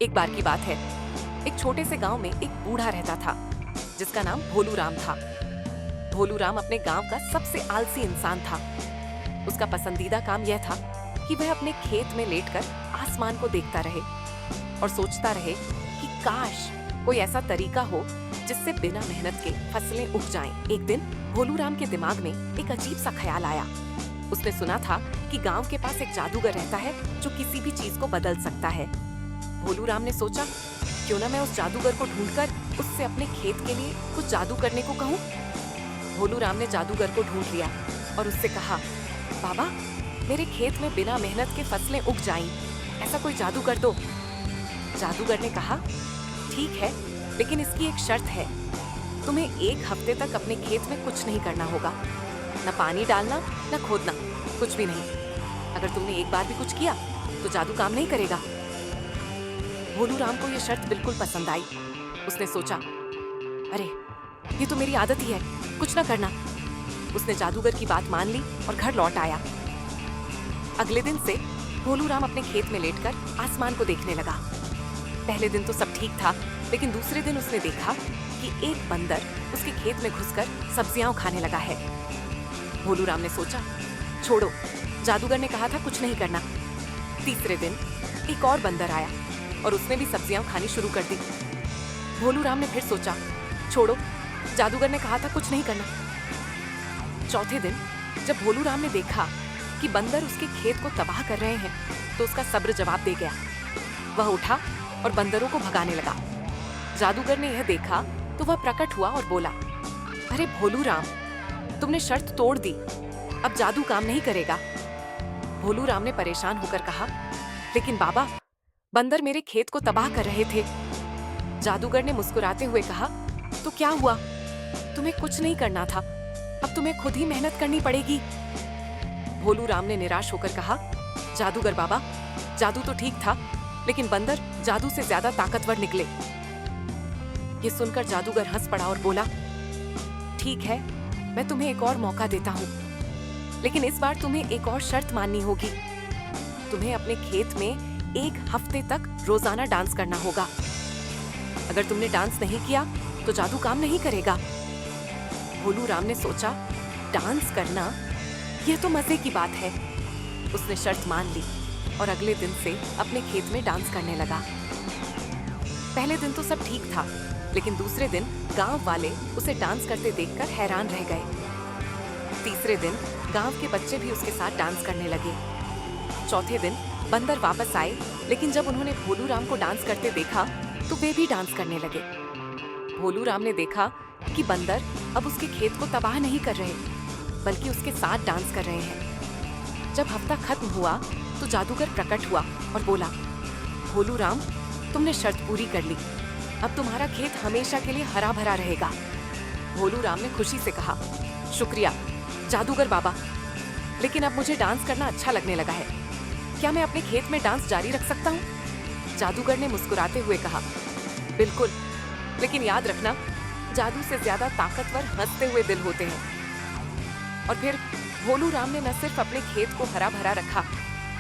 एक बार की बात है, एक छोटे से गांव में एक बूढ़ा रहता था जिसका नाम भोलू राम था। भोलू राम अपने गांव का सबसे आलसी इंसान था। उसका पसंदीदा काम यह था कि वह अपने खेत में लेटकर आसमान को देखता रहे और सोचता रहे कि काश कोई ऐसा तरीका हो जिससे बिना मेहनत के फसलें उग जाएं। एक दिन भोलू राम के दिमाग में एक अजीब सा ख्याल आया। उसने सुना था कि गांव के पास एक जादूगर रहता है जो किसी भी चीज को बदल सकता है। भोलू राम ने सोचा, क्यों ना मैं उस जादूगर को ढूंढकर उससे अपने खेत के लिए कुछ जादू करने को कहूँ। भोलू राम ने जादूगर को ढूंढ लिया और उससे कहा, बाबा, मेरे खेत में बिना मेहनत के फसलें उग जाएं, ऐसा कोई जादू कर दो। जादूगर ने कहा, ठीक है, लेकिन इसकी एक शर्त है। तुम्हें 1 हफ्ते तक अपने खेत में कुछ नहीं करना होगा, न पानी डालना, न खोदना, कुछ भी नहीं। अगर तुमने एक बार भी कुछ किया तो जादू काम नहीं करेगा। भोलू राम को यह शर्त बिल्कुल पसंद आई। उसने सोचा, अरे ये तो मेरी आदत ही है, कुछ ना करना। उसने जादूगर की बात मान ली और घर लौट आया। अगले दिन से भोलू राम अपने खेत में लेटकर आसमान को देखने लगा। पहले दिन तो सब ठीक था, लेकिन दूसरे दिन उसने देखा कि एक बंदर उसके खेत में घुसकर सब्जियां खाने लगा है। भोलू राम ने सोचा, छोड़ो, जादूगर ने कहा था कुछ नहीं करना। तीसरे दिन एक और बंदर आया और उसने भी सब्जियां खानी शुरू कर दी। भोलू राम ने फिर सोचा, छोड़ो, जादूगर ने कहा था कुछ नहीं करना। चौथे दिन जब भोलू राम ने देखा कि बंदर उसके खेत को तबाह कर रहे हैं, तो उसका सब्र जवाब दे गया। वह उठा और बंदरों को भगाने लगा। जादूगर ने यह देखा तो वह प्रकट हुआ और बोला, अरे भोलू राम, तुमने शर्त तोड़ दी, अब जादू काम नहीं करेगा। भोलू राम ने परेशान होकर कहा, लेकिन बाबा, बंदर मेरे खेत को तबाह कर रहे थे। जादूगर ने मुस्कुराते हुए कहा, तो क्या हुआ, तुम्हें कुछ नहीं करना था, अब तुम्हें खुद ही मेहनत करनी पड़ेगी। भोलू राम ने निराश होकर कहा, जादूगर बाबा, जादू तो ठीक था, लेकिन बंदर जादू से ज्यादा ताकतवर निकले। ये सुनकर जादूगर हंस पड़ा और बोला, ठीक है, मैं तुम्हें एक और मौका देता हूँ, लेकिन इस बार तुम्हें एक और शर्त माननी होगी। तुम्हें अपने खेत में 1 हफ्ते तक रोजाना डांस करना होगा। अगर तुमने डांस नहीं किया तो जादू काम नहीं करेगा। भोलू राम ने सोचा, डांस करना, यह तो मजे की बात है। उसने शर्त मान ली और अगले दिन से अपने खेत में डांस करने लगा। पहले दिन तो सब ठीक था, लेकिन दूसरे दिन गांव वाले उसे डांस करते देखकर हैरान रह गए। तीसरे दिन गांव के बच्चे भी उसके साथ डांस करने लगे। चौथे दिन बंदर वापस आए, लेकिन जब उन्होंने भोलू राम को डांस करते देखा तो वे भी डांस करने लगे। भोलू राम ने देखा कि बंदर अब उसके खेत को तबाह नहीं कर रहे, बल्कि उसके साथ डांस कर रहे हैं। जब हफ्ता खत्म हुआ तो जादूगर प्रकट हुआ और बोला, भोलू राम, तुमने शर्त पूरी कर ली, अब तुम्हारा खेत हमेशा के लिए हरा भरा रहेगा। भोलू राम ने खुशी से कहा, शुक्रिया जादूगर बाबा, लेकिन अब मुझे डांस करना अच्छा लगने लगा है। क्या मैं अपने खेत में डांस जारी रख सकता हूँ? जादूगर ने मुस्कुराते हुए कहा, बिल्कुल, लेकिन याद रखना, जादू से ज्यादा ताकतवर हंसते हुए दिल होते हैं। और फिर भोलू राम ने न सिर्फ अपने खेत को हरा भरा रखा,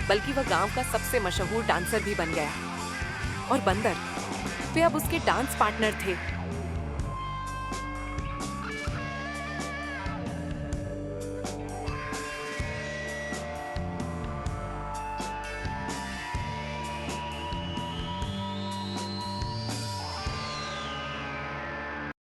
बल्कि वह गांव का सबसे मशहूर डांसर भी बन गया। और बंदर, वे अब उसके डांस पार्टनर थे।